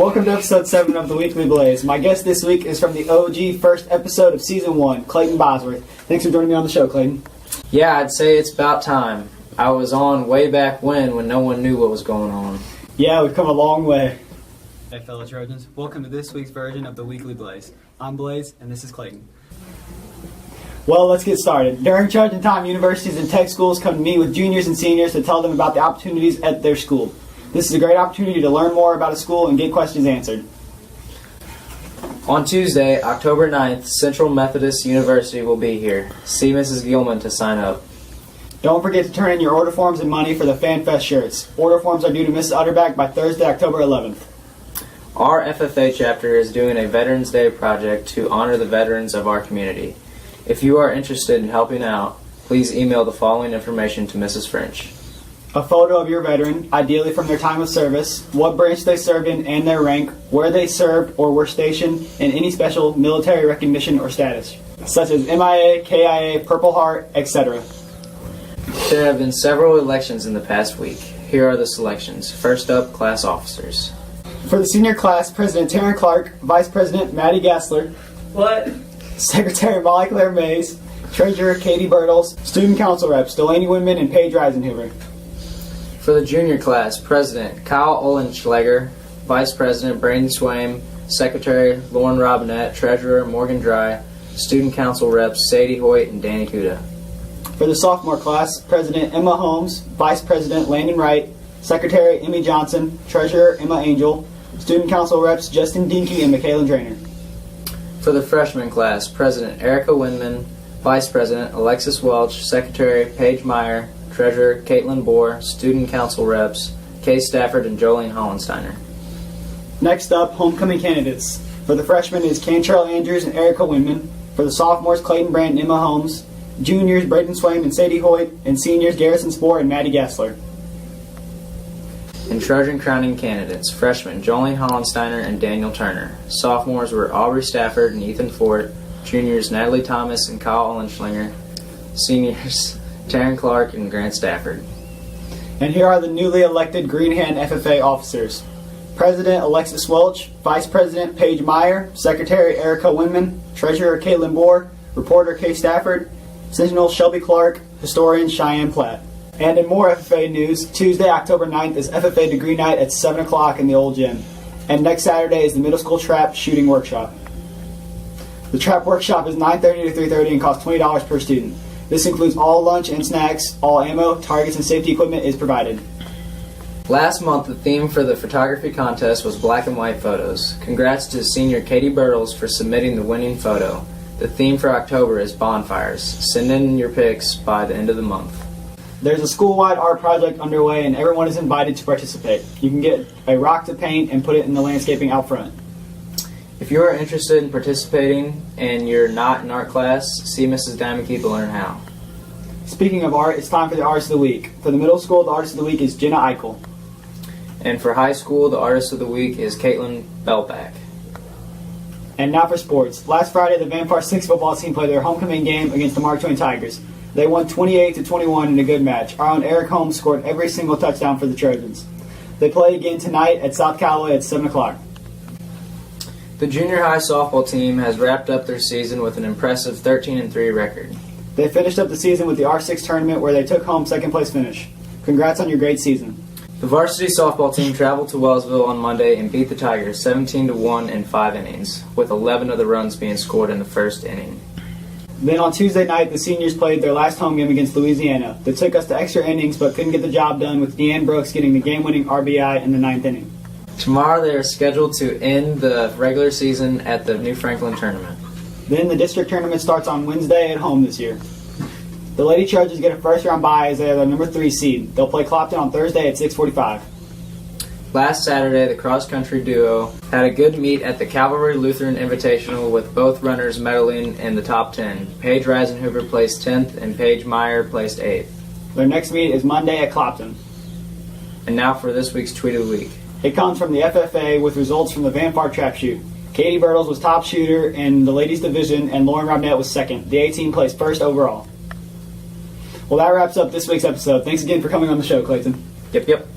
Welcome to episode 7 of the Weekly Blaze. My guest this week is from the OG first episode of season 1, Clayton Bosworth. Thanks for joining me on the show, Clayton. Yeah, I'd say it's about time. I was on way back when no one knew what was going on. Yeah, we've come a long way. Hey fellow Trojans, welcome to this week's version of the Weekly Blaze. I'm Blaze, and this is Clayton. Well, let's get started. During Trojan time, universities and tech schools come to meet with juniors and seniors to tell them about the opportunities at their school. This is a great opportunity to learn more about a school and get questions answered. On Tuesday, October 9th, Central Methodist University will be here. See Mrs. Gilman to sign up. Don't forget to turn in your order forms and money for the FanFest shirts. Order forms are due to Mrs. Utterback by Thursday, October 11th. Our FFA chapter is doing a Veterans Day project to honor the veterans of our community. If you are interested in helping out, please email the following information to Mrs. French. A photo of your veteran, ideally from their time of service, what branch they served in and their rank, where they served or were stationed, and any special military recognition or status, such as MIA, KIA, Purple Heart, etc. There have been several elections in the past week. Here are the selections. First up, class officers. For the senior class, President Taryn Clark, Vice President Maddie Gassler, What? Secretary Molly Claire Mays, Treasurer Katie Bertles, Student Council Reps Delaney Winman and Paige Reisenhuber. For the junior class, President Kyle Olenschlager, Vice President Brandon Swaim, Secretary Lauren Robinette, Treasurer Morgan Dry, Student Council Reps Sadie Hoyt and Danny Kuda. For the sophomore class, President Emma Holmes, Vice President Landon Wright, Secretary Emmy Johnson, Treasurer Emma Angel, Student Council Reps Justin Dinky and Michaela Drainer. For the freshman class, President Erica Winman, Vice President Alexis Welch, Secretary Paige Meyer, Treasurer Caitlin Bohr, Student Council Reps Kay Stafford and Jolene Hollensteiner. Next up, homecoming candidates. For the freshmen is Cantrell Andrews and Erica Winman. For the sophomores, Clayton Brandt and Emma Holmes. Juniors, Braden Swaim and Sadie Hoyt. And seniors, Garrison Spohr and Maddie Gassler. And Trojan crowning candidates, freshmen Jolene Hollensteiner and Daniel Turner. Sophomores were Aubrey Stafford and Ethan Fort. Juniors, Natalie Thomas and Kyle Olenschlinger. Seniors, Taryn Clark and Grant Stafford. And here are the newly elected Green Hand FFA officers. President Alexis Welch, Vice President Paige Meyer, Secretary Erica Winman, Treasurer Caitlin Bohr, Reporter Kay Stafford, Sentinel Shelby Clark, Historian Cheyenne Platt. And in more FFA news, Tuesday, October 9th is FFA Degree Night at 7 o'clock in the Old Gym. And next Saturday is the Middle School Trap Shooting Workshop. The Trap Workshop is 9:30 to 3:30 and costs $20 per student. This includes all lunch and snacks, all ammo, targets, and safety equipment is provided. Last month, the theme for the photography contest was black and white photos. Congrats to senior Katie Bertles for submitting the winning photo. The theme for October is bonfires. Send in your pics by the end of the month. There's a school-wide art project underway and everyone is invited to participate. You can get a rock to paint and put it in the landscaping out front. If you are interested in participating and you're not in art class, see Mrs. Dimeke to learn how. Speaking of art, it's time for the Artist of the Week. For the middle school, the Artist of the Week is Jenna Eichel. And for high school, the artist of the week is Caitlin Belback. And now for sports. Last Friday, the Van Far 6 football team played their homecoming game against the Mark Twain Tigers. They won 28-21 in a good match. Our own Eric Holmes scored every single touchdown for the Trojans. They play again tonight at South Callaway at 7 o'clock. The junior high softball team has wrapped up their season with an impressive 13-3 record. They finished up the season with the R6 tournament where they took home second place finish. Congrats on your great season. The varsity softball team traveled to Wellsville on Monday and beat the Tigers 17-1 in 5 innings, with 11 of the runs being scored in the first inning. Then on Tuesday night, the seniors played their last home game against Louisiana. They took us to extra innings but couldn't get the job done, with Deanne Brooks getting the game-winning RBI in the 9th inning. Tomorrow they are scheduled to end the regular season at the New Franklin tournament. Then the district tournament starts on Wednesday at home this year. The Lady Trojans get a first-round bye as they are the number 3 seed. They'll play Clopton on Thursday at 6:45. Last Saturday, the cross-country duo had a good meet at the Calvary Lutheran Invitational with both runners medaling in the top 10. Paige Reisenhuber placed 10th and Paige Meyer placed 8th. Their next meet is Monday at Clopton. And now for this week's Tweet of the Week. It comes from the FFA with results from the Van Far Trap Shoot. Katie Bertles was top shooter in the ladies division and Lauren Robinette was second. The A-team placed first overall. Well, that wraps up this week's episode. Thanks again for coming on the show, Clayton. Yep.